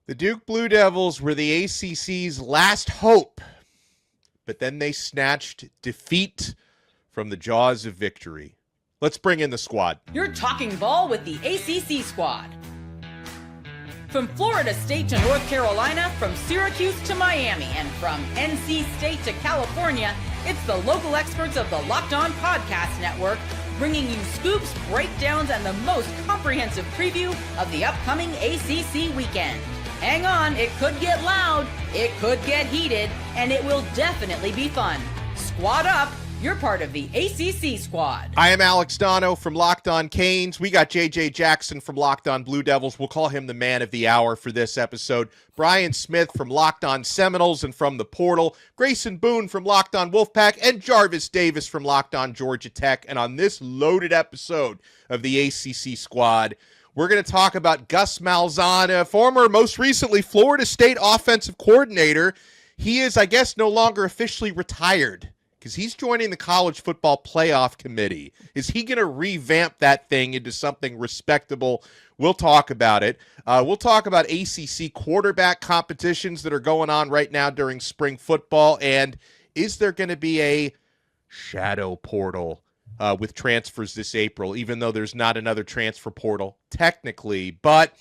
The Duke Blue Devils were the ACC's last hope, but then they snatched defeat from the jaws of victory. Let's bring in the squad. You're talking ball with the ACC squad. From Florida State to North Carolina, from Syracuse to Miami, and from NC State to California, it's the local experts of the Locked On Podcast Network, bringing you scoops, breakdowns, and the most comprehensive preview of the upcoming ACC weekend. Hang on, it could get loud, it could get heated, and it will definitely be fun. Squad up, you're part of the ACC squad. I am Alex Dono from Locked On Canes. We got JJ Jackson from Locked On Blue Devils. We'll call him the man of the hour for this episode. Brian Smith from Locked On Seminoles and from the Portal. Grayson Boone from Locked On Wolfpack. And Jarvis Davis from Locked On Georgia Tech. And on this loaded episode of the ACC squad, we're going to talk about Gus Malzahn, a former, most recently, Florida State offensive coordinator. He is, I guess, no longer officially retired because he's joining the College Football Playoff Committee. Is he going to revamp that thing into something respectable? We'll talk about it. We'll talk about ACC quarterback competitions that are going on right now during spring football. And is there going to be a shadow portal with transfers this April, even though there's not another transfer portal technically? But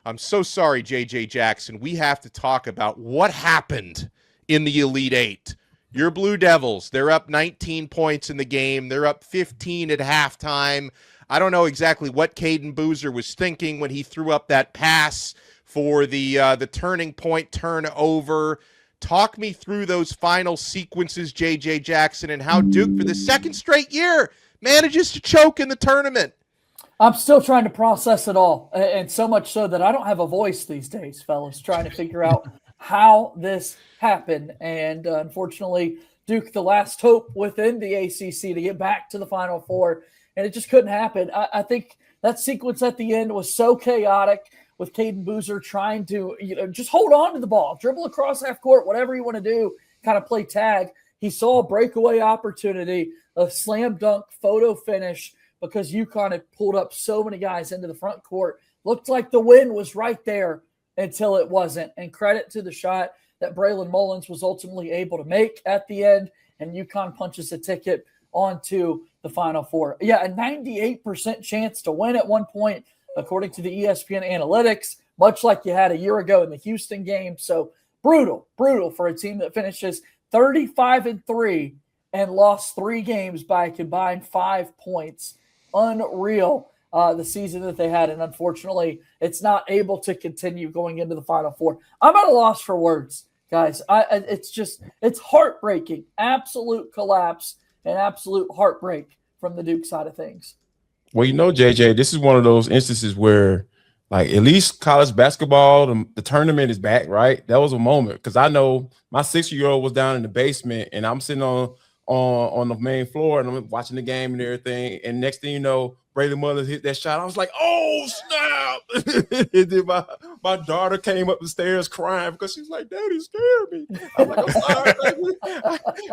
I'm so sorry, JJ Jackson. We have to talk about what happened in the Elite Eight. Your Blue Devils, they're up 19 points in the game. They're up 15 at halftime. I don't know exactly what Cayden Boozer was thinking when he threw up that pass for the turning point turnover. Talk me through those final sequences, JJ Jackson, and how Duke, for the second straight year, manages to choke in the tournament. I'm still trying to process it all, and so much so that I don't have a voice these days, fellas, trying to figure out how this happened. And unfortunately, Duke, the last hope within the ACC to get back to the Final Four, and it just couldn't happen. I think that sequence at the end was so chaotic with Cayden Boozer trying to just hold on to the ball, dribble across half court, whatever you want to do, kind of play tag. He saw a breakaway opportunity, a slam dunk photo finish, because UConn had pulled up so many guys into the front court. Looked like the win was right there until it wasn't. And credit to the shot that Braylon Mullins was ultimately able to make at the end, and UConn punches a ticket onto the Final Four. Yeah, a 98% chance to win at one point, according to the ESPN analytics, much like you had a year ago in the Houston game. So brutal for a team that finishes 35-3 and lost 3 games by a combined 5 points. Unreal, the season that they had, and unfortunately, it's not able to continue going into the Final Four. I'm at a loss for words, guys. It's heartbreaking, absolute collapse and absolute heartbreak from the Duke side of things. Well, JJ, this is one of those instances where, like, at least college basketball, the tournament is back, right? That was a moment, because I know my 6-year-old was down in the basement, and I'm sitting on the main floor, and I'm watching the game and everything. And next thing you know, Braylon Mullins hit that shot. I was like, "Oh snap!" And then my daughter came up the stairs crying because she's like, "Daddy scared me." I'm like, "I'm sorry."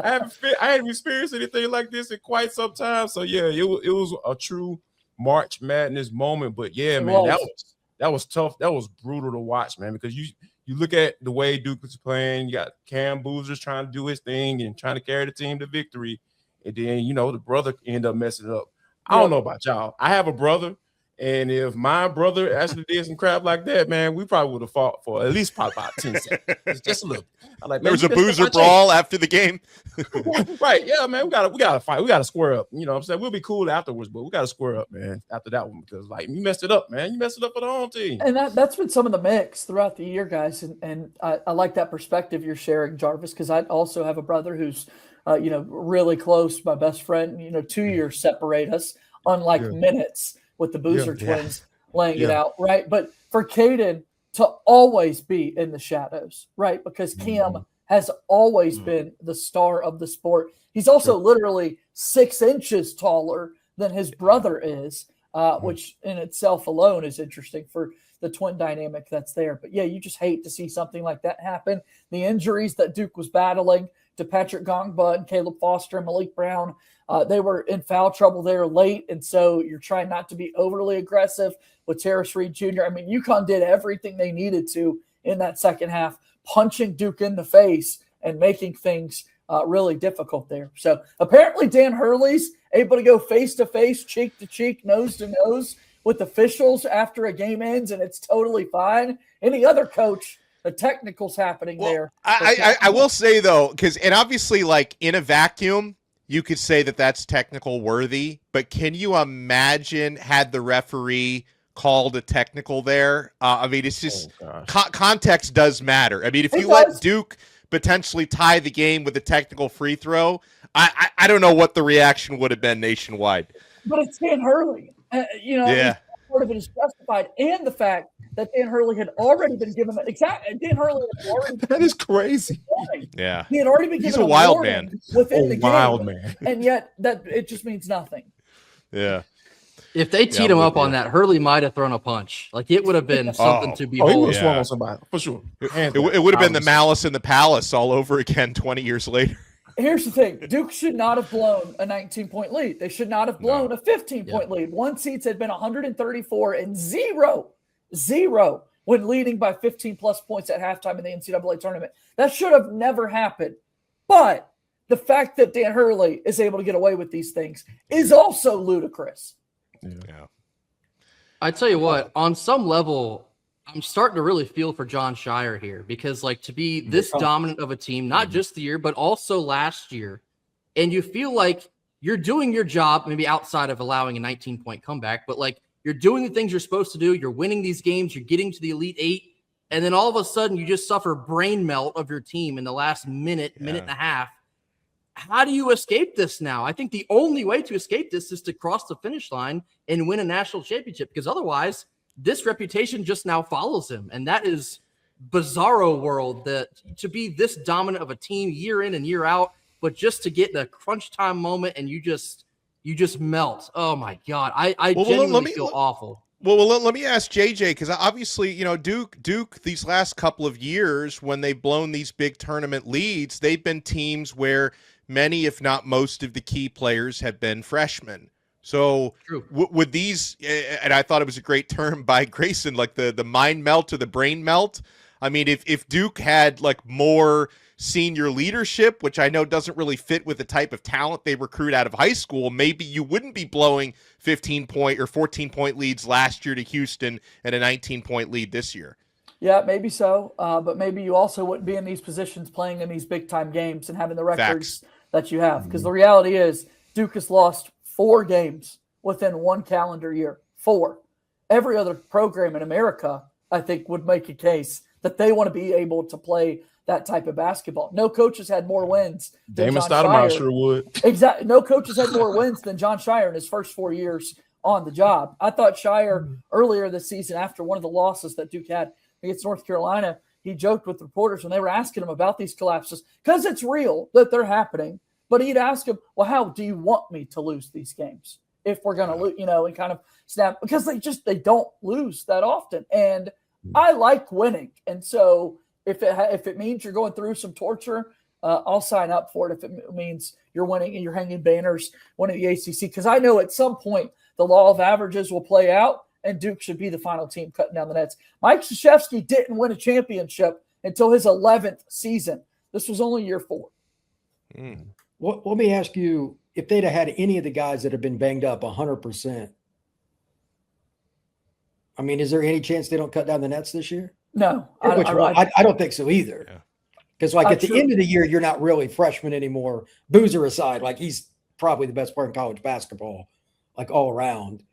I haven't experienced anything like this in quite some time. So yeah, it was a true March Madness moment. But yeah, man, that was tough. That was brutal to watch, man, because you look at the way Duke was playing. You got Cam Boozers trying to do his thing and trying to carry the team to victory. And then, the brother ended up messing up. I don't know about y'all. I have a brother, and if my brother actually did some crap like that, man, we probably would have fought for at least probably about 10 seconds. Just a little. There was a Boozer brawl after the game. Right. Yeah, man. We gotta fight. We gotta square up. You know what I'm saying? We'll be cool afterwards, but we gotta square up, man, after that one, because you messed it up, man. You messed it up for the home team. And that's been some of the mix throughout the year, guys. And I like that perspective you're sharing, Jarvis, because I also have a brother who's really close, my best friend. 2 years separate us, unlike minutes with the Boozer twins laying it out, right? But for Cayden to always be in the shadows, right? Because Cam has always been the star of the sport. He's also literally 6 inches taller than his brother is, which in itself alone is interesting for the twin dynamic that's there. But yeah, you just hate to see something like that happen. The injuries that Duke was battling to Patrick Gongba and Caleb Foster and Malik Brown, they were in foul trouble there late, and so you're trying not to be overly aggressive with Terrace Reed Jr. I mean, UConn did everything they needed to in that second half, punching Duke in the face and making things really difficult there. So apparently Dan Hurley's able to go face-to-face, cheek-to-cheek, nose-to-nose with officials after a game ends, and it's totally fine. Any other coach, the technical's happening there. I will say, though, and obviously, like, in a vacuum, you could say that that's technical worthy, but can you imagine had the referee called a technical there? I mean, it's just context does matter. I mean, if you let Duke potentially tie the game with a technical free throw, I don't know what the reaction would have been nationwide. But it's Dan Hurley. Part of it is justified, and the fact that Dan Hurley had already been given Dan Hurley had already that is crazy. Yeah, he had already been given a wild man within the game, wild man, and yet that it just means nothing. Yeah. If they teed him up on that, Hurley might have thrown a punch. Like, it would have been something to behold. He would have swung on somebody for sure. It would have been the Malice in the Palace all over again 20 years later. Here's the thing. Duke should not have blown a 19-point lead. They should not have blown a 15-point lead. One seeds had been 134 and zero when leading by 15-plus points at halftime in the NCAA tournament. That should have never happened. But the fact that Dan Hurley is able to get away with these things is also ludicrous. Yeah. I tell you what, on some level, I'm starting to really feel for Jon Scheyer here because, like, to be this dominant of a team, not just the year, but also last year, and you feel like you're doing your job, maybe outside of allowing a 19-point comeback, but, like, you're doing the things you're supposed to do. You're winning these games. You're getting to the Elite Eight, and then all of a sudden you just suffer brain melt of your team in the last minute and a half. How do you escape this now? I think the only way to escape this is to cross the finish line and win a national championship, because otherwise this reputation just now follows him. And that is bizarro world, that to be this dominant of a team year in and year out, but just to get the crunch time moment and you just melt. Oh my God. I genuinely feel awful. Well, let me ask JJ, because obviously, you know, Duke these last couple of years, when they've blown these big tournament leads, they've been teams where many, if not most, of the key players have been freshmen. So would these, and I thought it was a great term by Grayson, like the mind melt or the brain melt. I mean, if Duke had like more senior leadership, which I know doesn't really fit with the type of talent they recruit out of high school, maybe you wouldn't be blowing 15-point or 14-point leads last year to Houston and a 19-point lead this year. Yeah, maybe so. But maybe you also wouldn't be in these positions playing in these big-time games and having the records that you have. Because the reality is Duke has lost 4 games within 1 calendar year. 4. Every other program in America, I think, would make a case that they want to be able to play that type of basketball. No coach has had more wins than Damon Jon Stoudemire Scheyer. sure would. Exactly. No coach has had more wins than Jon Scheyer in his first 4 years on the job. I thought Scheyer earlier this season, after one of the losses that Duke had against North Carolina, he joked with reporters when they were asking him about these collapses, because it's real that they're happening. But he'd ask him, well, how do you want me to lose these games if we're going to lose, you know, and kind of snap, because they don't lose that often. And I like winning. And so if it means you're going through some torture, I'll sign up for it. If it means you're winning and you're hanging banners, winning the ACC, because I know at some point the law of averages will play out and Duke should be the final team cutting down the nets. Mike Krzyzewski didn't win a championship until his 11th season. This was only year 4. Well, let me ask you, if they'd have had any of the guys that have been banged up 100%, I mean, is there any chance they don't cut down the nets this year? No. I don't think so either. Because, at the end of the year, you're not really freshmen anymore. Boozer aside, he's probably the best player in college basketball, all around.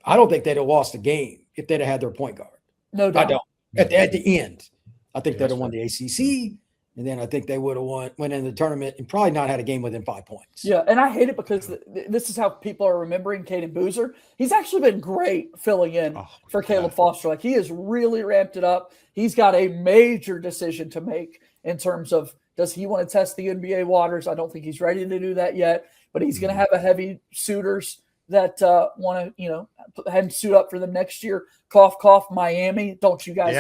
I don't think they'd have lost a game if they'd have had their point guard. No doubt. I don't. At the end, I think they'd have won the ACC. And then I think they would have went in the tournament and probably not had a game within 5 points. Yeah, and I hate it because this is how people are remembering Cayden Boozer. He's actually been great filling in for Caleb Foster. He has really ramped it up. He's got a major decision to make in terms of, does he want to test the NBA waters? I don't think he's ready to do that yet, but he's going to have a heavy suitors that want to, have him suit up for them next year. Cough, cough, Miami. Don't you guys?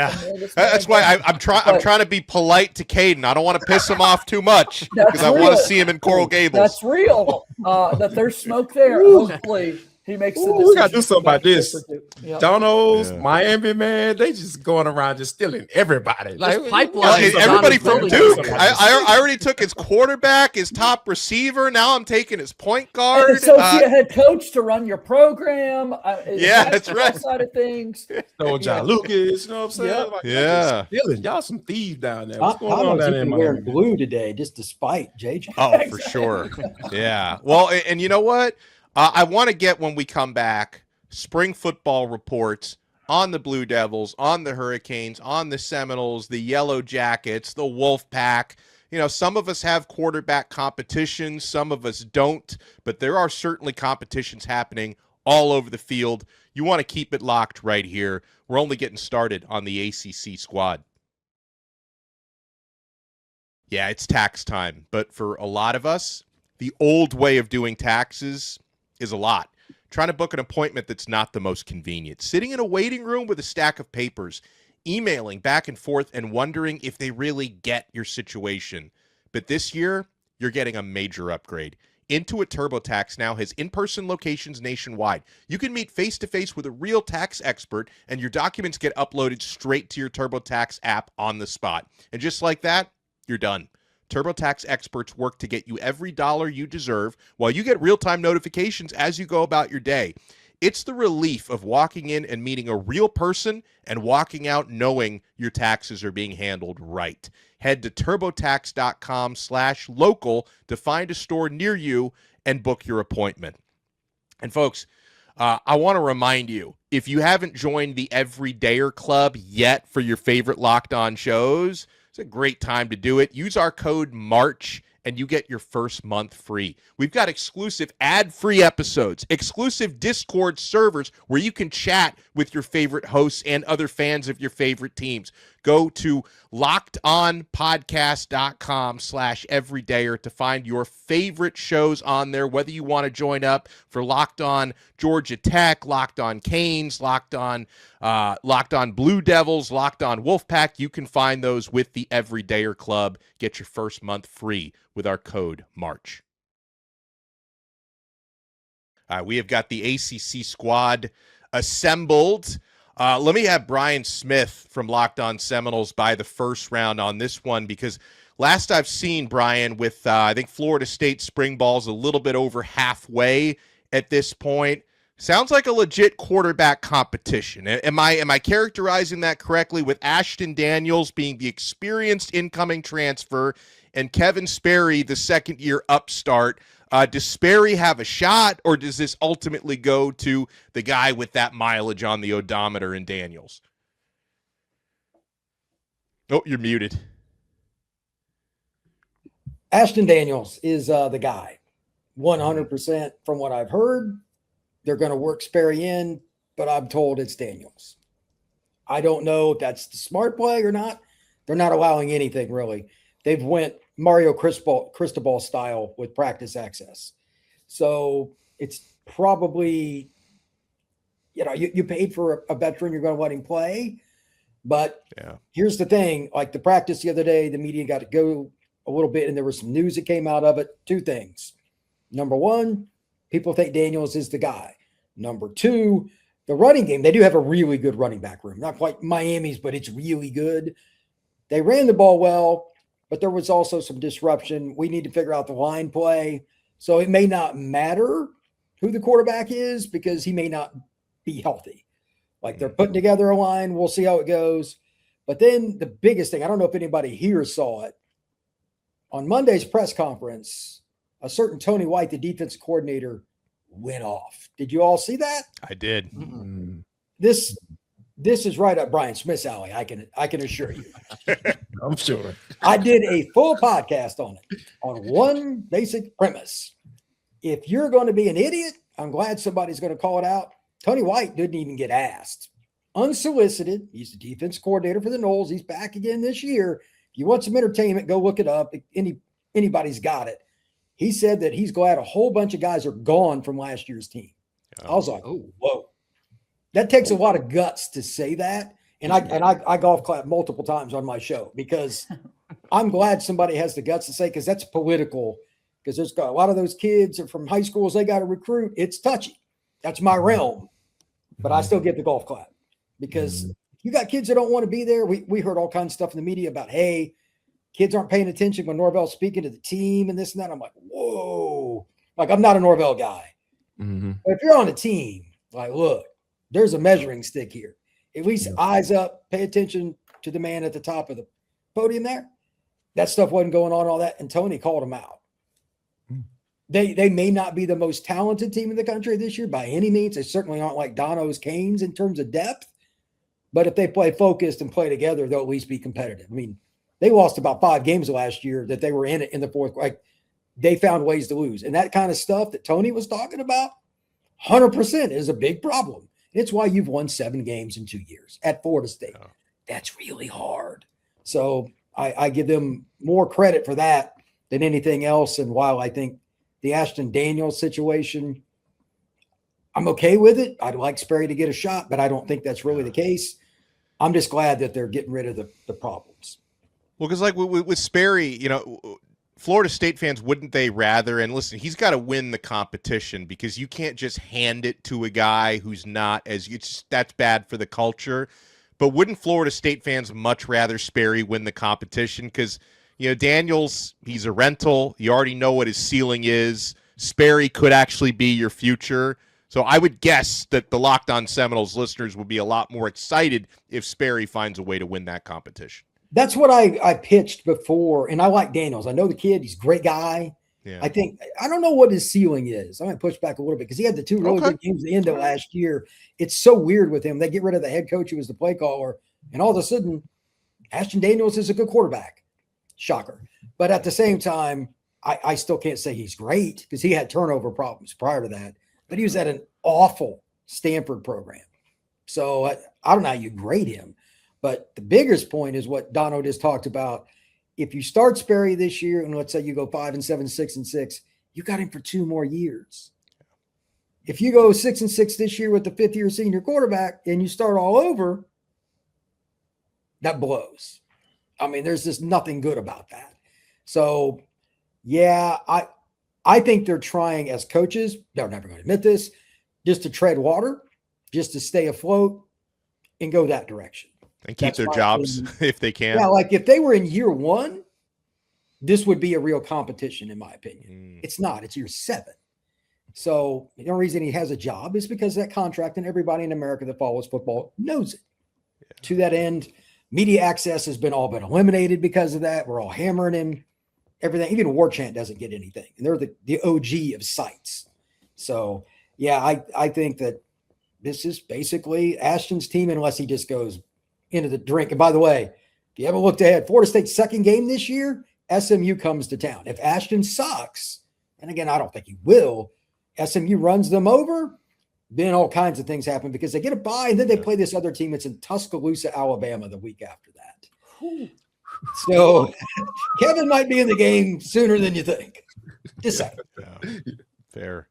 That's why I'm trying to be polite to Cayden. I don't want to piss him off too much because I want to see him in Coral Gables. That's real. That there's smoke there. Hopefully He makes the Ooh, decision. we gotta do something about this. Yep. Donos, Yeah. Miami, man, they just going around just stealing everybody. Just we pipeline gotta do Hey, something everybody about from this. Duke. Something about this. I already took his quarterback, his top receiver. Now I'm taking his point And guard. associate head coach to run your program. Yeah, that's right. Side of things. So John Lucas, you know what I'm saying? Yep. Like, Yeah. just stealing. Y'all some thieves down there. What's going on Tom's down there in even wearing Miami? blue today, just despite JJ. Oh, for sure. Yeah. Well, and you know what? I want to get, when we come back, spring football reports on the Blue Devils, on the Hurricanes, on the Seminoles, the Yellow Jackets, the Wolf Pack. You know, some of us have quarterback competitions, some of us don't, but there are certainly competitions happening all over the field. You want to keep it locked right here. We're only getting started on the ACC squad. Yeah, it's tax time, but for a lot of us, the old way of doing taxes is a lot. Trying to book an appointment that's not the most convenient. Sitting in a waiting room with a stack of papers, emailing back and forth and wondering if they really get your situation. But this year, you're getting a major upgrade. Intuit TurboTax now has in-person locations nationwide. You can meet face-to-face with a real tax expert, and your documents get uploaded straight to your TurboTax app on the spot. And just like that, you're done. TurboTax experts work to get you every dollar you deserve while you get real-time notifications as you go about your day. It's the relief of walking in and meeting a real person and walking out knowing your taxes are being handled right. Head to turbotax.com/local to find a store near you and book your appointment. And folks, I want to remind you, if you haven't joined the Everydayer Club yet for your favorite Locked On shows, it's a great time to do it. Use our code MARCH and you get your first month free. We've got exclusive ad-free episodes, exclusive Discord servers where you can chat with your favorite hosts and other fans of your favorite teams. Go to lockedonpodcast.com/everydayer to find your favorite shows on there, whether you want to join up for Locked On Georgia Tech, Locked On Canes, Locked On Blue Devils, Locked On Wolfpack. You can find those with the Everydayer Club. Get your first month free with our code MARCH. We have got the ACC squad assembled. Let me have Brian Smith from Locked On Seminoles by the first round on this one, because last I've seen, Brian, with I think Florida State spring ball's a little bit over halfway at this point. Sounds like a legit quarterback competition. Am I characterizing that correctly, with Ashton Daniels being the experienced incoming transfer and Kevin Sperry the second-year upstart? Does Sperry have a shot, or does this ultimately go to the guy with that mileage on the odometer in Daniels? Oh, you're muted. Ashton Daniels is the guy, 100% from what I've heard. They're going to work Sperry in, but I'm told it's Daniels. I don't know if that's the smart play or not. They're not allowing anything, really. They've went Mario Cristobal style with practice access. So it's probably, you paid for a veteran, you're going to let him play. But Here's the thing, like the practice the other day, the media got to go a little bit, and there was some news that came out of it. Two things. Number one, people think Daniels is the guy. Number two, the running game. They do have a really good running back room. Not quite Miami's, but it's really good. They ran the ball well, but there was also some disruption. We need to figure out the line play. So it may not matter who the quarterback is because he may not be healthy. Like they're putting together a line. We'll see how it goes. But then the biggest thing, I don't know if anybody here saw it. On Monday's press conference, a certain Tony White, the defense coordinator, went off. Did you all see that? I did. This is right up Brian Smith's alley. I can assure you. I'm sure. I did a full podcast on it on one basic premise. If you're going to be an idiot, I'm glad somebody's going to call it out. Tony White didn't even get asked. Unsolicited. He's the defense coordinator for the Noles. He's back again this year. If you want some entertainment, go look it up. Anybody's got it. He said that he's glad a whole bunch of guys are gone from last year's team. I was like, oh, whoa. That takes a lot of guts to say that. And I golf clap multiple times on my show because I'm glad somebody has the guts to say, because that's political, because there's got a lot of those kids are from high schools they got to recruit. It's touchy. That's my realm. But I still get the golf clap because you got kids that don't want to be there. We heard all kinds of stuff in the media about, hey, kids aren't paying attention when Norvell's speaking to the team and this and that. I'm like, whoa. Like, I'm not a Norvell guy. Mm-hmm. But if you're on a team, like, look, there's a measuring stick here. At least eyes up, pay attention to the man at the top of the podium there. That stuff wasn't going on, all that. And Tony called them out. They may not be the most talented team in the country this year by any means. They certainly aren't like Dono's Canes in terms of depth. But if they play focused and play together, they'll at least be competitive. I mean, they lost about 5 games last year that they were in it in the fourth. Like, they found ways to lose. And that kind of stuff that Tony was talking about, 100% is a big problem. It's why you've won 7 games in 2 years at Florida State. Oh. That's really hard. So I give them more credit for that than anything else. And while I think the Ashton Daniels situation, I'm okay with it. I'd like Sperry to get a shot, but I don't think that's really the case. I'm just glad that they're getting rid of the problems. Well, because like with Sperry, Florida State fans, wouldn't they rather, and listen, he's got to win the competition because you can't just hand it to a guy who's not that's bad for the culture. But wouldn't Florida State fans much rather Sperry win the competition? Because, Daniels, he's a rental. You already know what his ceiling is. Sperry could actually be your future. So I would guess that the Locked On Seminoles listeners would be a lot more excited if Sperry finds a way to win that competition. That's what I pitched before, and I like Daniels. I know the kid; he's a great guy. Yeah. I don't know what his ceiling is. I might push back a little bit because he had the 2 really good games at the end of last year. It's so weird with him. They get rid of the head coach who was the play caller, and all of a sudden, Ashton Daniels is a good quarterback. Shocker. But at the same time, I still can't say he's great because he had turnover problems prior to that. But he was at an awful Stanford program. So I don't know how you grade him. But the biggest point is what Dono just talked about. If you start Sperry this year, and let's say you go 5-7, 6-6, you got him for 2 more years. If you go 6-6 this year with the 5th-year senior quarterback and you start all over, that blows. I mean, there's just nothing good about that. So, yeah, I think they're trying as coaches, they're never going to admit this, just to tread water, just to stay afloat and go that direction. And keep their jobs if they can. Yeah, like if they were in year 1, this would be a real competition, in my opinion. It's not. It's year 7. So the only reason he has a job is because of that contract, and everybody in America that follows football knows it. Yeah. To that end, media access has been all but eliminated because of that. We're all hammering him. Everything. Even War Chant doesn't get anything. And they're the OG of sites. So, yeah, I think that this is basically Ashton's team unless he just goes into the drink. And by the way, if you haven't looked ahead, Florida State's second game this year, SMU comes to town. If Ashton sucks, and again, I don't think he will, SMU runs them over, then all kinds of things happen because they get a bye, and then they play this other team. It's in Tuscaloosa, Alabama the week after that. So Kevin might be in the game sooner than you think. Just saying. Yeah, fair.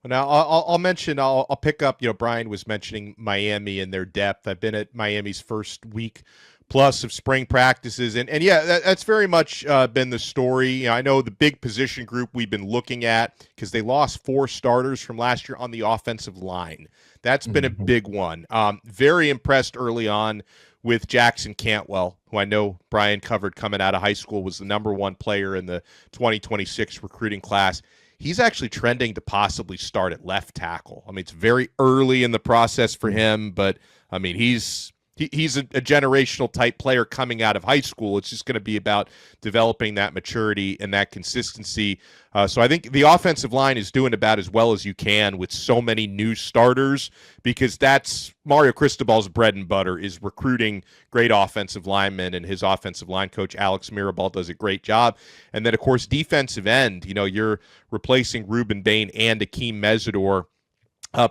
Now, I'll mention, I'll pick up, Brian was mentioning Miami and their depth. I've been at Miami's first week plus of spring practices. And yeah, that's very much been the story. I know the big position group we've been looking at because they lost 4 starters from last year on the offensive line. That's been a big one. Very impressed early on with Jackson Cantwell, who I know Brian covered coming out of high school, was the #1 player in the 2026 recruiting class. He's actually trending to possibly start at left tackle. I mean, it's very early in the process for him, but I mean, he's a generational type player coming out of high school. It's just going to be about developing that maturity and that consistency. So I think the offensive line is doing about as well as you can with so many new starters, because that's Mario Cristobal's bread and butter, is recruiting great offensive linemen, and his offensive line coach, Alex Mirabal, does a great job. And then, of course, defensive end, you're replacing Ruben Bain and Akeem Mesidor.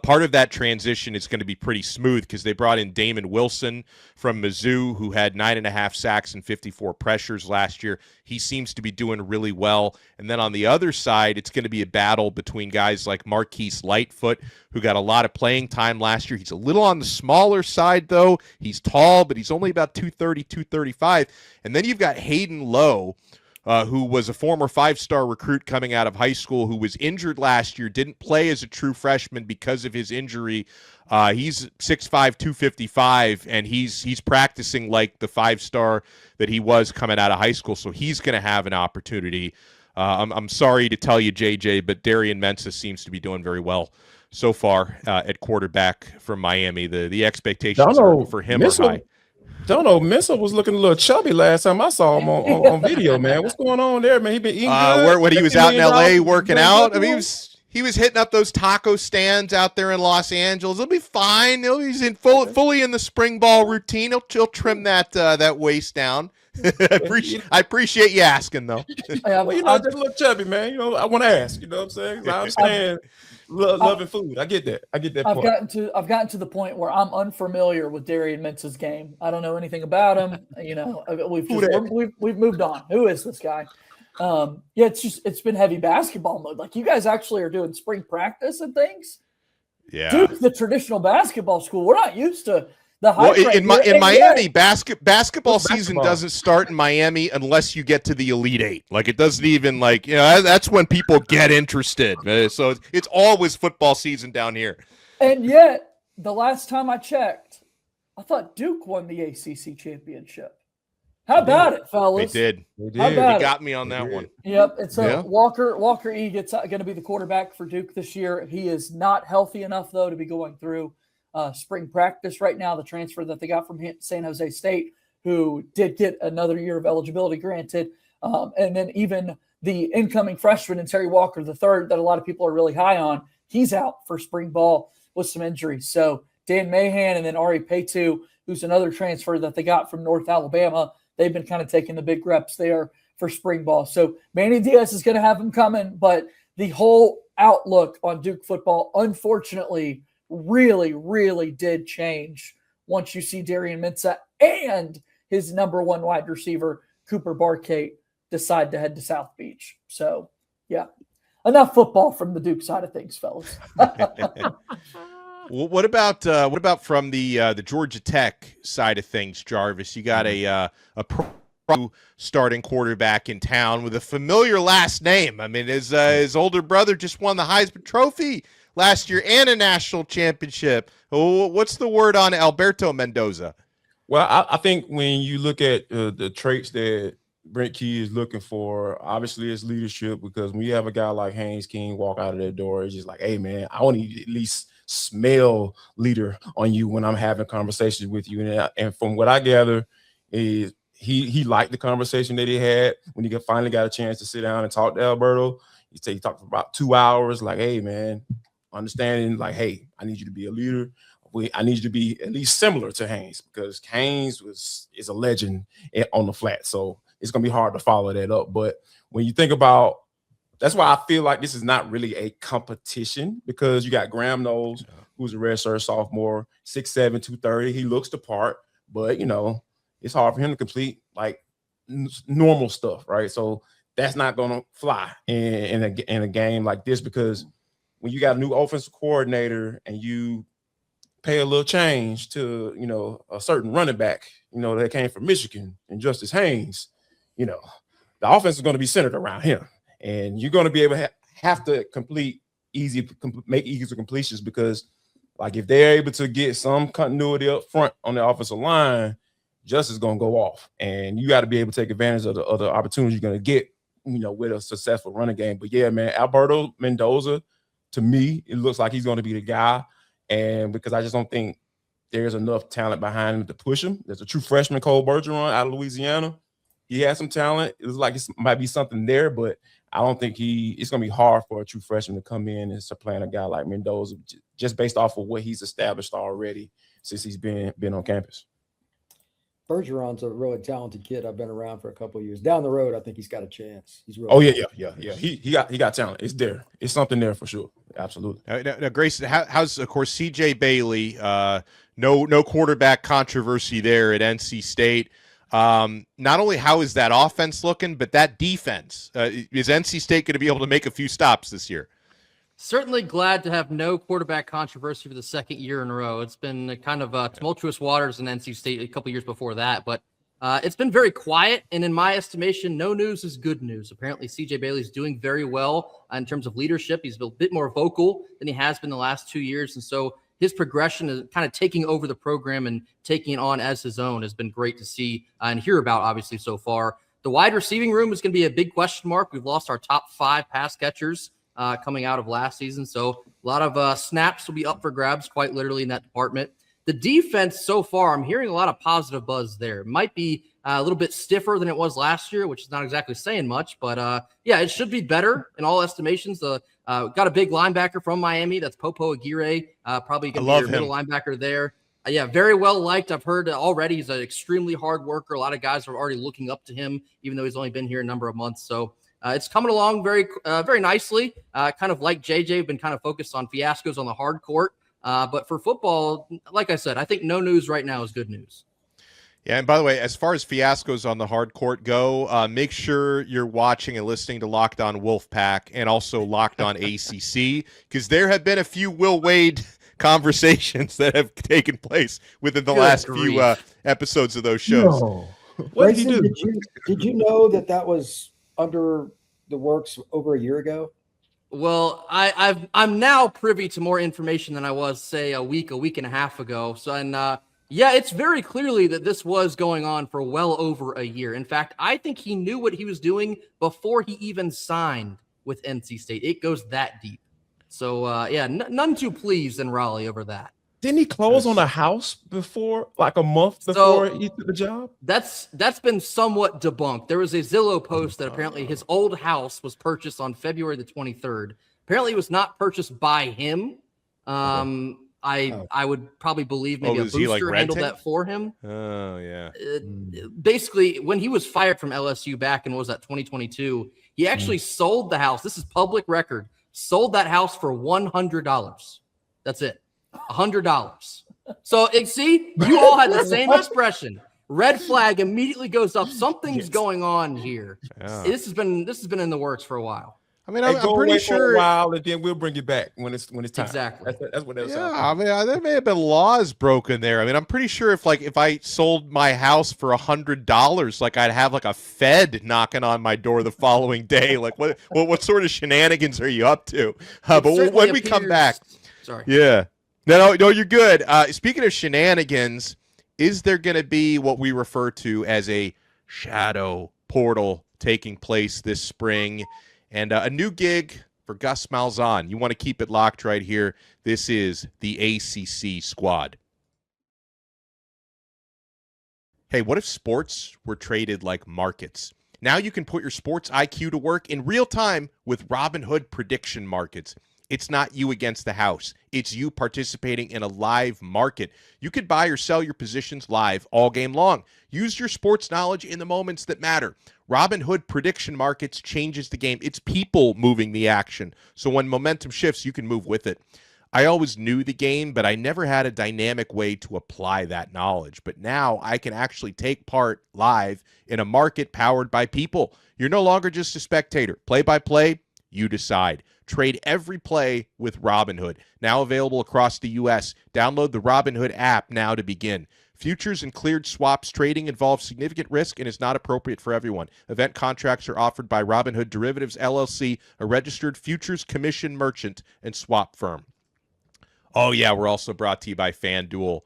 Part of that transition is going to be pretty smooth because they brought in Damon Wilson from Mizzou, who had 9.5 sacks and 54 pressures last year. He seems to be doing really well. And then on the other side, it's going to be a battle between guys like Marquise Lightfoot, who got a lot of playing time last year. He's a little on the smaller side, though. He's tall, but he's only about 230, 235. And then you've got Hayden Lowe, who was a former 5-star recruit coming out of high school, who was injured last year, didn't play as a true freshman because of his injury. He's 6'5", 255, and he's practicing like the 5-star that he was coming out of high school, so he's going to have an opportunity. I'm sorry to tell you, JJ, but Darian Mensah seems to be doing very well so far at quarterback from Miami. The expectations for him are high. Don't know. Mensah was looking a little chubby last time I saw him on video, man. What's going on there, man? He been eating good. When he was out in LA working out, I mean, he was hitting up those taco stands out there in Los Angeles. He'll be fine. He's in fully in the spring ball routine. He'll trim that waist down. I appreciate you asking, though. Well, just a little chubby, man. I want to ask. You know what I'm saying? I understand loving food. I get that. I've gotten to the point where I'm unfamiliar with Darian Mensah's game. I don't know anything about him. We've moved on. Who is this guy? It's been heavy basketball mode. Like, you guys actually are doing spring practice and things. Yeah, Duke's the traditional basketball school. We're not used to the hype. Well, in Miami, basketball season doesn't start in Miami unless you get to the Elite Eight. Like, it doesn't even that's when people get interested. So it's always football season down here. And yet, the last time I checked, I thought Duke won the ACC championship. How about it, fellas? They did. He got me on that one. Yep. And so Walker E. gets going to be the quarterback for Duke this year. He is not healthy enough, though, to be going through spring practice right now. The transfer that they got from San Jose State, who did get another year of eligibility granted. And then even the incoming freshman in Terry Walker III that a lot of people are really high on, he's out for spring ball with some injuries. So Dan Mahan and then Ari Patu, who's another transfer that they got from North Alabama, they've been kind of taking the big reps there for spring ball. So Manny Diaz is going to have him coming, but the whole outlook on Duke football, unfortunately, really, really did change once you see Darian Mensah and his number one wide receiver, Cooper Barkate, decide to head to South Beach. So, yeah, enough football from the Duke side of things, fellas. Well, what about from the Georgia Tech side of things, Jarvis? You got a pro starting quarterback in town with a familiar last name. I mean, his older brother just won the Heisman Trophy last year and a national championship. What's the word on Alberto Mendoza? Well, I think when you look at the traits that Brent Key is looking for, obviously it's leadership, because when you have a guy like Haynes King walk out of that door, it's just like, hey, man, I want to at least smell leader on you when I'm having conversations with you. And from what I gather is he liked the conversation that he had when he finally got a chance to sit down and talk to Alberto. He talked for about 2 hours, like, hey, man, understanding, like, hey, I need you to be a leader. I need you to be at least similar to Haynes, because Haynes is a legend on the flat. So it's going to be hard to follow that up. But when you think about, that's why I feel like this is not really a competition, because you got Graham Knowles, who's a redshirt sophomore, 6'7", 230. He looks the part, but, it's hard for him to complete like normal stuff, right? So that's not going to fly in a game like this, because when you got a new offensive coordinator and you pay a little change to, a certain running back, that came from Michigan, and Justice Haynes, the offense is going to be centered around him. And you're going to be able to have to make easy completions, because, like, if they're able to get some continuity up front on the offensive line, Justice is going to go off. And you got to be able to take advantage of the other opportunities you're going to get, with a successful running game. But, yeah, man, Alberto Mendoza, to me, it looks like he's going to be the guy. And because I just don't think there's enough talent behind him to push him. There's a true freshman, Cole Bergeron, out of Louisiana. He has some talent. It looks like it might be something there, but I don't think it's going to be hard for a true freshman to come in and supplant a guy like Mendoza, just based off of what he's established already since he's been on campus. Bergeron's a really talented kid. I've been around for a couple of years. Down the road, I think he's got a chance. He's really yeah. He got talent. It's there. It's something there for sure. Absolutely. Now Grayson, how's, of course, CJ Bailey? No quarterback controversy there at NC State. Not only how is that offense looking, but that defense. Is NC State going to be able to make a few stops this year? Certainly glad to have no quarterback controversy for the second year in a row. It's been kind of tumultuous waters in NC State a couple years before that, but It's been very quiet, and in my estimation, no news is good news. Apparently, CJ Bailey's doing very well in terms of leadership. He's a bit more vocal than he has been the last 2 years, and so his progression is kind of taking over the program and taking it on as his own has been great to see and hear about, obviously, so far. The wide receiving room is going to be a big question mark. We've lost our top 5 pass catchers coming out of last season, so a lot of snaps will be up for grabs, quite literally, in that department. The defense so far, I'm hearing a lot of positive buzz there. It might be a little bit stiffer than it was last year, which is not exactly saying much, but yeah, it should be better in all estimations. Got a big linebacker from Miami. That's Popo Aguirre, probably going to be your middle linebacker there. Yeah, very well liked. I've heard already he's an extremely hard worker. A lot of guys are already looking up to him, even though he's only been here a number of months. So it's coming along very nicely. Kind of like JJ, been kind of focused on fiascos on the hard court. But for football, like I said, I think no news right now is good news. Yeah, and by the way, as far as fiascos on the hard court go, make sure you're watching and listening to Locked On Wolfpack and also Locked On ACC, because there have been a few Will Wade conversations that have taken place within the last few episomes of those shows. No. What did he do? Did you know that was under the works over a year ago? Well, I'm now privy to more information than I was, say, a week and a half ago. So, and yeah, it's very clearly that this was going on for well over a year. In fact, I think he knew what he was doing before he even signed with NC State. It goes that deep. So, yeah, none too pleased in Raleigh over that. Didn't he close on a house before, like a month before he took the job? That's been somewhat debunked. There was a Zillow post that apparently his old house was purchased on February the 23rd. Apparently, it was not purchased by him. I would probably believe maybe a booster handled that for him. Oh, yeah. Basically, when he was fired from LSU back in, what was that, 2022, he actually sold the house. This is public record. Sold that house for $100. That's it. $100. So see, you all had the same expression. Red flag immediately goes up. Something's going on here. Yeah. This has been in the works for a while. I mean, I'm pretty sure for a while, and then we'll bring you back when it's time. Exactly. That's what that's. Yeah, I mean, there may have been laws broken there. I mean, I'm pretty sure if I sold my house for $100, like I'd have like a Fed knocking on my door the following day. Like, what sort of shenanigans are you up to? But when we come back, sorry. Yeah, no, you're good. Speaking of shenanigans, is there going to be what we refer to as a shadow portal taking place this spring? And a new gig for Gus Malzahn. You want to keep it locked right here. This is the ACC Squad. Hey, what if sports were traded like markets? Now you can put your sports IQ to work in real time with Robinhood prediction markets. It's not you against the house. It's you participating in a live market. You could buy or sell your positions live all game long. Use your sports knowledge in the moments that matter. Robinhood prediction markets changes the game. It's people moving the action. So when momentum shifts, you can move with it. I always knew the game, but I never had a dynamic way to apply that knowledge. But now I can actually take part live in a market powered by people. You're no longer just a spectator. Play by play, you decide. Trade every play with Robinhood. Now available across the U.S. Download the Robinhood app now to begin. Futures and cleared swaps trading involves significant risk and is not appropriate for everyone. Event contracts are offered by Robinhood Derivatives, LLC, a registered futures commission merchant and swap firm. Oh, yeah, we're also brought to you by FanDuel.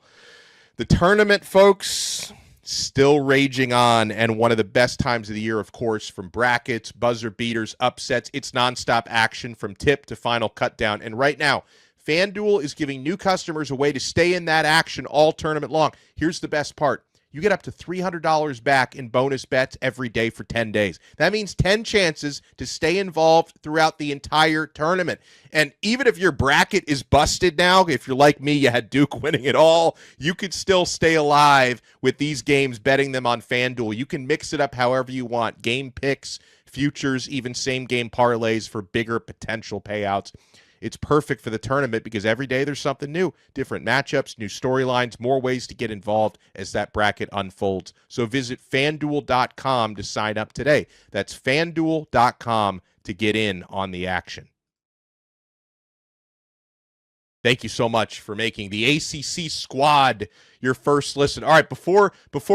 The tournament, folks, still raging on, and one of the best times of the year, of course, from brackets, buzzer beaters, upsets. It's nonstop action from tip to final cutdown. And right now, FanDuel is giving new customers a way to stay in that action all tournament long. Here's the best part. You get up to $300 back in bonus bets every day for 10 days. That means 10 chances to stay involved throughout the entire tournament. And even if your bracket is busted now, if you're like me, you had Duke winning it all, you could still stay alive with these games, betting them on FanDuel. You can mix it up however you want. Game picks, futures, even same-game parlays for bigger potential payouts. It's perfect for the tournament because every day there's something new, different matchups, new storylines, more ways to get involved as that bracket unfolds. So visit FanDuel.com to sign up today. That's FanDuel.com to get in on the action. Thank you so much for making the ACC squad your first listen. All right, before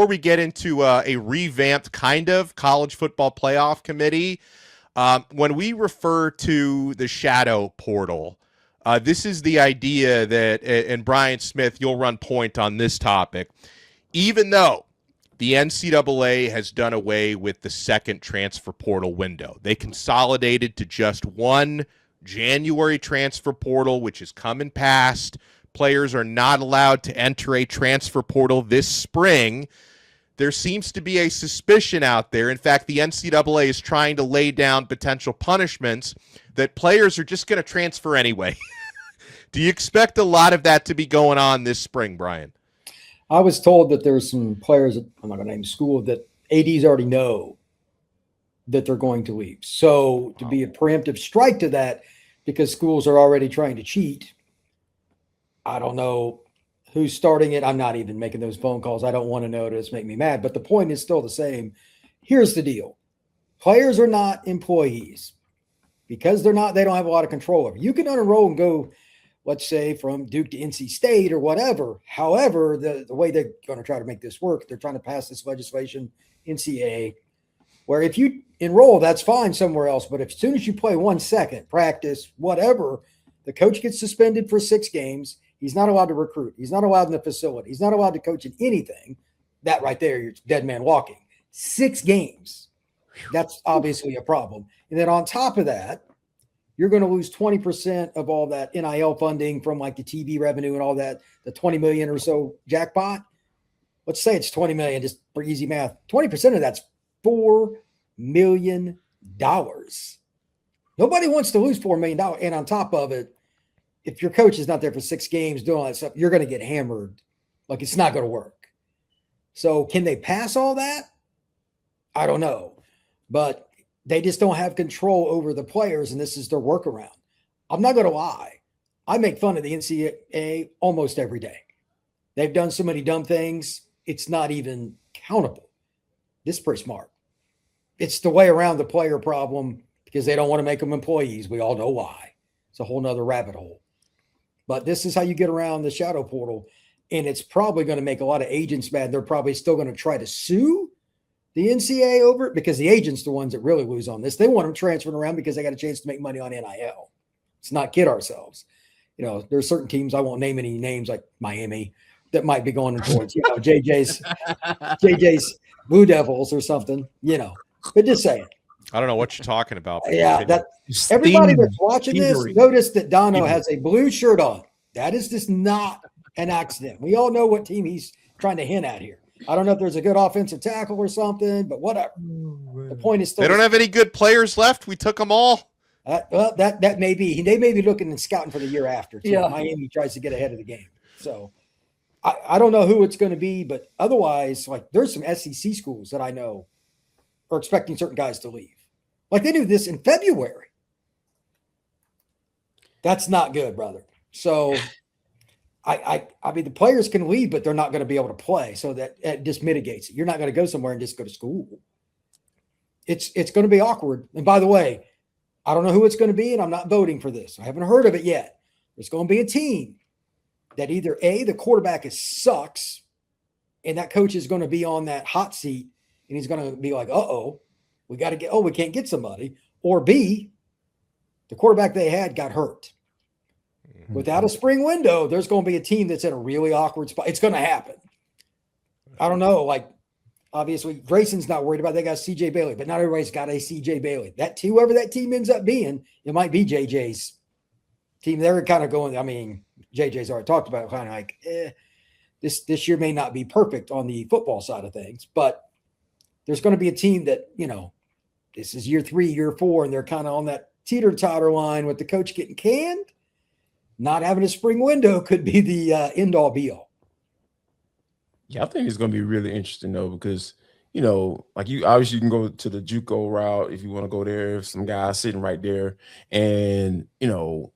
we get into a revamped kind of college football playoff committee, when we refer to the shadow portal, this is the idea that, and Brian Smith, you'll run point on this topic, even though the NCAA has done away with the second transfer portal window. They consolidated to just one January transfer portal, which is come and passed. Players are not allowed to enter a transfer portal this spring. There seems to be a suspicion out there. In fact, the NCAA is trying to lay down potential punishments that players are just going to transfer anyway. Do you expect a lot of that to be going on this spring, Brian? I was told that there's some players, I'm not going to name school, that ADs already know that they're going to leave. So to be a preemptive strike to that, because schools are already trying to cheat, I don't know who's starting it. I'm not even making those phone calls. I don't want to know. This make me mad. But the point is still the same. Here's the deal. Players are not employees. Because they're not, they don't have a lot of control over. You can unenroll and go, let's say, from Duke to NC State or whatever. However, the way they're going to try to make this work, they're trying to pass this legislation, NCAA, where if you enroll, that's fine somewhere else. But as soon as you play 1 second, practice, whatever, the coach gets suspended for 6 games. He's not allowed to recruit. He's not allowed in the facility. He's not allowed to coach in anything. That right there, you're dead man walking. 6 games. That's obviously a problem. And then on top of that, you're going to lose 20% of all that NIL funding from like the TV revenue and all that, the 20 million or so jackpot. Let's say it's 20 million, just for easy math. 20% of that's $4 million. Nobody wants to lose $4 million. And on top of it, if your coach is not there for 6 games doing all that stuff, you're going to get hammered. Like, it's not going to work. So can they pass all that? I don't know. But they just don't have control over the players, and this is their workaround. I'm not going to lie. I make fun of the NCAA almost every day. They've done so many dumb things, it's not even countable. This is pretty smart. It's the way around the player problem because they don't want to make them employees. We all know why. It's a whole nother rabbit hole. But this is how you get around the shadow portal, and it's probably going to make a lot of agents mad. They're probably still going to try to sue the NCAA over it because the agents, the ones that really lose on this, they want them transferring around because they got a chance to make money on NIL. Let's not kid ourselves. You know, there's certain teams, I won't name any names like Miami, that might be going towards, you know, JJ's Blue Devils or something, you know, but just saying. I don't know what you're talking about. Yeah, that everybody that's watching this, notice that Dono has a blue shirt on. That is just not an accident. We all know what team he's trying to hint at here. I don't know if there's a good offensive tackle or something, but whatever. The point is still, they don't have any good players left. We took them all. Well, that may be. They may be looking and scouting for the year after. Too. Yeah. Miami tries to get ahead of the game. So I don't know who it's going to be, but otherwise, like there's some SEC schools that I know are expecting certain guys to leave. Like they knew this in February. That's not good, brother. So I mean, the players can leave, but they're not going to be able to play. So that just mitigates it. You're not going to go somewhere and just go to school. It's going to be awkward. And by the way, I don't know who it's going to be, and I'm not voting for this. I haven't heard of it yet. There's going to be a team that either A, the quarterback sucks, and that coach is going to be on that hot seat, and he's going to be like, we can't get somebody. Or B, the quarterback they had got hurt. Without a spring window, there's going to be a team that's in a really awkward spot. It's going to happen. I don't know. Like, obviously, Grayson's not worried about it. They got CJ Bailey, but not everybody's got a CJ Bailey. Whoever that team ends up being, it might be JJ's team. They're kind of going, I mean, JJ's already talked about kind of like, this year may not be perfect on the football side of things, but there's going to be a team that, you know, this is year 3, year 4, and they're kind of on that teeter-totter line with the coach getting canned. Not having a spring window could be the end-all be-all. Yeah, I think it's going to be really interesting, though, because, you know, like you obviously can go to the JUCO route if you want to go there. Some guys sitting right there. And, you know,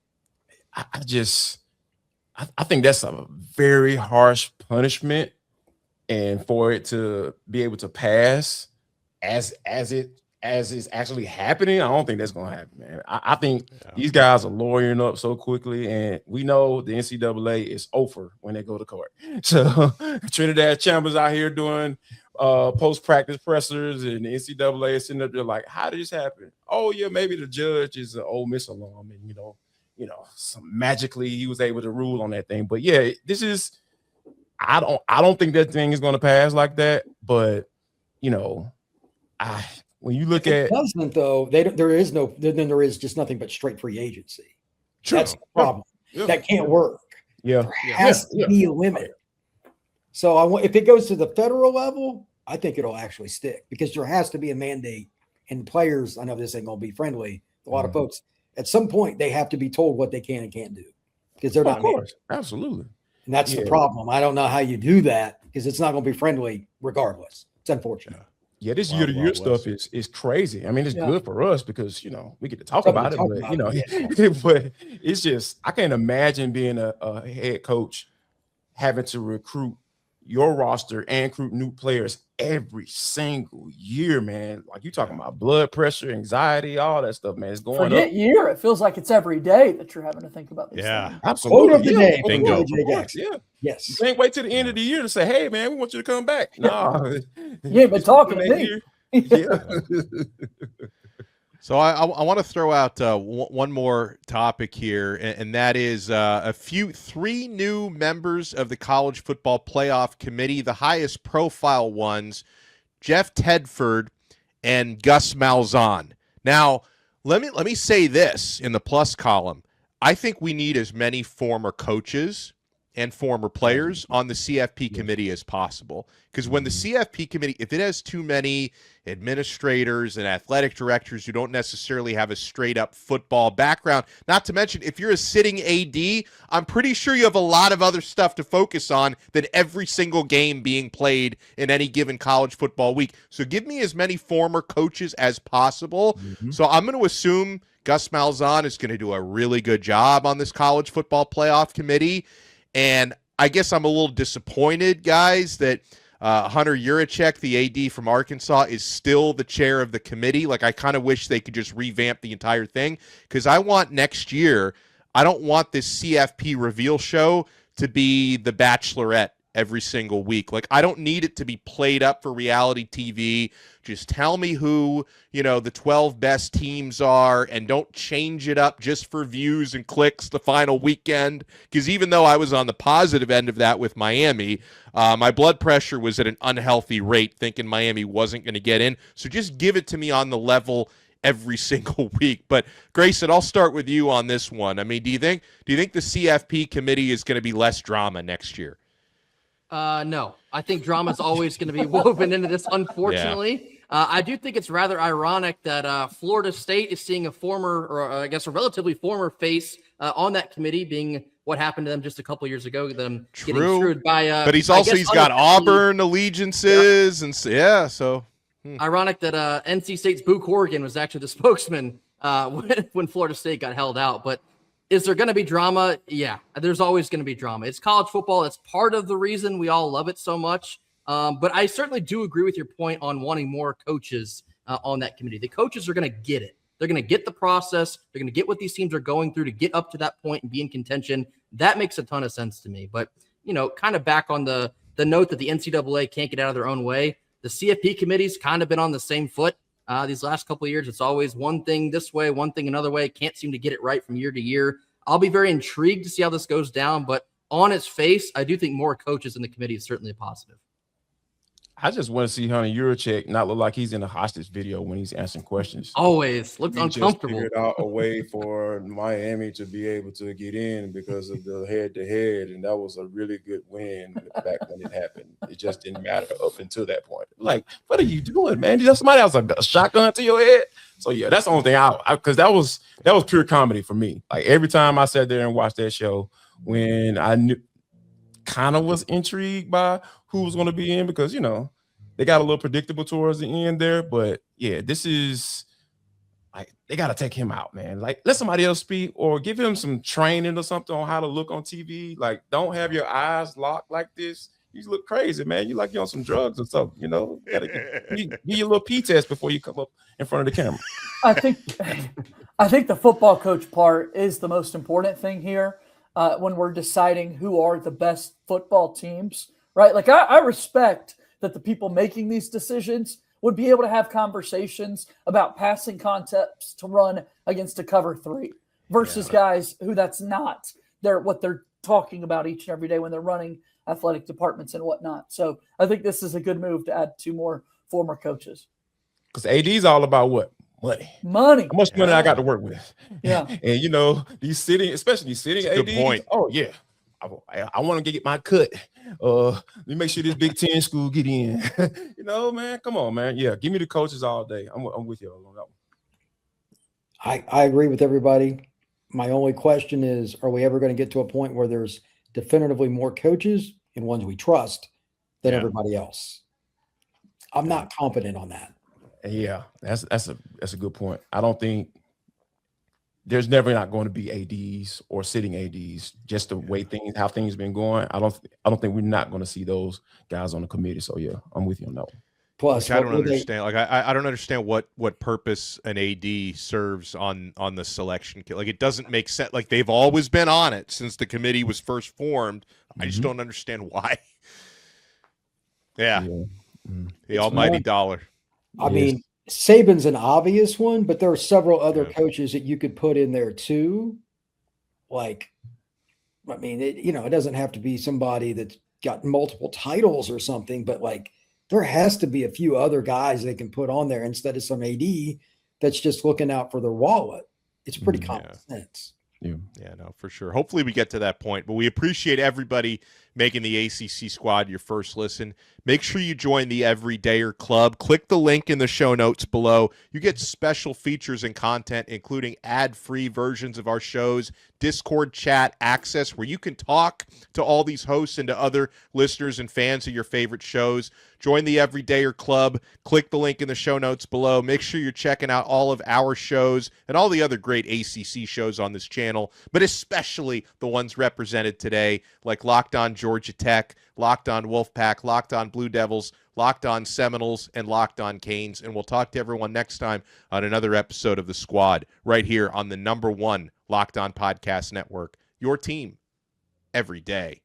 I think that's a very harsh punishment. And for it to be able to pass as it as is actually happening, I don't think that's going to happen, man. I think these guys are lawyering up so quickly, and we know the NCAA is over when they go to court. So Trinidad Chambers out here doing post-practice pressers, and the NCAA is sitting up there like, how did this happen? Oh, yeah, maybe the judge is an Ole Miss alum, and, magically he was able to rule on that thing. But, yeah, this is – I don't think that thing is going to pass like that, but, when you look at doesn't though, there is just nothing but straight free agency. True. That's the problem. Yeah. That can't work. Yeah. There has to be a limit. So if it goes to the federal level, I think it'll actually stick because there has to be a mandate. And players, I know this ain't gonna be friendly. A lot of folks at some point they have to be told what they can and can't do because they're not. Of course, absolutely. And that's the problem. I don't know how you do that because it's not going to be friendly regardless. It's unfortunate. Yeah, this year-to-year stuff is crazy. I mean, it's good for us because, we get to talk about it, but, but it's just, I can't imagine being a head coach having to recruit your roster and recruit new players every single year, man. Like you talking about blood pressure, anxiety, all that stuff, man. It's going Forget up. year. It feels like it's every day that you're having to think about these things. Absolutely. Quote of the day. Bingo. Yeah. Yes. You can't wait till the end of the year to say, hey, man, we want you to come back. No. You ain't been talking to me. Yeah. So I want to throw out one more topic here, and that is three new members of the College Football Playoff Committee, the highest profile ones, Jeff Tedford and Gus Malzahn. Now, let me say this in the plus column. I think we need as many former coaches and former players on the CFP committee as possible. Because when the CFP committee, if it has too many administrators and athletic directors who don't necessarily have a straight up football background, not to mention if you're a sitting AD, I'm pretty sure you have a lot of other stuff to focus on than every single game being played in any given college football week. So give me as many former coaches as possible. So I'm going to assume Gus Malzahn is going to do a really good job on this College Football Playoff Committee. And I guess I'm a little disappointed, guys, that Hunter Yurachek, the AD from Arkansas, is still the chair of the committee. Like, I kind of wish they could just revamp the entire thing because I want next year, I don't want this CFP reveal show to be The Bachelorette every single week. Like, I don't need it to be played up for reality TV. Just tell me who, the 12 best teams are and don't change it up just for views and clicks the final weekend. Because even though I was on the positive end of that with Miami, my blood pressure was at an unhealthy rate thinking Miami wasn't going to get in. So just give it to me on the level every single week. But Grayson, I'll start with you on this one. I mean, do you think the CFP committee is going to be less drama next year? No, I think drama is always going to be woven into this, unfortunately. I do think it's rather ironic that Florida State is seeing a relatively former face on that committee, being what happened to them just a couple years ago, them getting screwed by. But he's got Auburn allegiances, and so. Ironic that NC State's Boo Corrigan was actually the spokesman when Florida State got held out, but. Is there going to be drama? Yeah, there's always going to be drama. It's college football. It's part of the reason we all love it so much. But I certainly do agree with your point on wanting more coaches on that committee. The coaches are going to get it. They're going to get the process. They're going to get what these teams are going through to get up to that point and be in contention. That makes a ton of sense to me. But, kind of back on the note that the NCAA can't get out of their own way, the CFP committee's kind of been on the same foot. These last couple of years, it's always one thing this way, one thing another way. Can't seem to get it right from year to year. I'll be very intrigued to see how this goes down, but on its face, I do think more coaches in the committee is certainly a positive. I just want to see Hunter Yurachek not look like he's in a hostage video when he's answering questions. Always looks uncomfortable. Just figured out a way for Miami to be able to get in because of the head-to-head, and that was a really good win back when it happened. It just didn't matter up until that point. Like, what are you doing, man? Somebody else a shotgun to your head? So yeah, that's the only thing because that was pure comedy for me. Like every time I sat there and watched that show, when I knew kind of was intrigued by who was going to be in because, they got a little predictable towards the end there. But, yeah, this is like they got to take him out, man. Like, let somebody else speak or give him some training or something on how to look on TV. Like, don't have your eyes locked like this. you look crazy, man. You like you're on some drugs or something, you know. Gotta give you a little P test before you come up in front of the camera. I think the football coach part is the most important thing here when we're deciding who are the best football teams, right? Like I respect that the people making these decisions would be able to have conversations about passing concepts to run against a cover 3 versus guys who that's not what they're talking about each and every day when they're running athletic departments and whatnot. So I think this is a good move to add 2 more former coaches. Because AD is all about what? Money. How much money I got to work with? Yeah. And you know, especially these sitting ADs. Good point. Oh yeah, I want to get my cut. Let me make sure this Big Ten school get in. You know, man, come on, man. Yeah, give me the coaches all day. I'm with you on that one. I agree with everybody. My only question is, are we ever going to get to a point where there's definitively more coaches and ones we trust than everybody else? I'm not confident on that. Yeah, that's a good point. I don't think there's never not going to be ADs or sitting ADs. Just the way how things been going, I don't think we're not going to see those guys on the committee. So yeah, I'm with you on that one. Plus, I don't understand. Like I don't understand what purpose an AD serves on the selection kit. Like it doesn't make sense. Like they've always been on it since the committee was first formed. I just don't understand why. Yeah. The almighty dollar. I mean, Saban's an obvious one, but there are several other coaches that you could put in there too. Like, I mean, it doesn't have to be somebody that's got multiple titles or something, but like there has to be a few other guys they can put on there instead of some AD that's just looking out for their wallet. It's pretty common sense. Yeah, no, for sure. Hopefully we get to that point, but we appreciate everybody making the ACC squad your first listen. Make sure you join the Everydayer Club. Click the link in the show notes below. You get special features and content, including ad-free versions of our shows, Discord chat access where you can talk to all these hosts and to other listeners and fans of your favorite shows. Join the Everydayer Club. Click the link in the show notes below. Make sure you're checking out all of our shows and all the other great ACC shows on this channel, but especially the ones represented today, like Locked On Georgia Tech, Locked On Wolfpack, Locked On Blue Devils, Locked On Seminoles, and Locked On Canes. And we'll talk to everyone next time on another episode of The Squad right here on the #1 Locked On Podcast Network. Your team every day.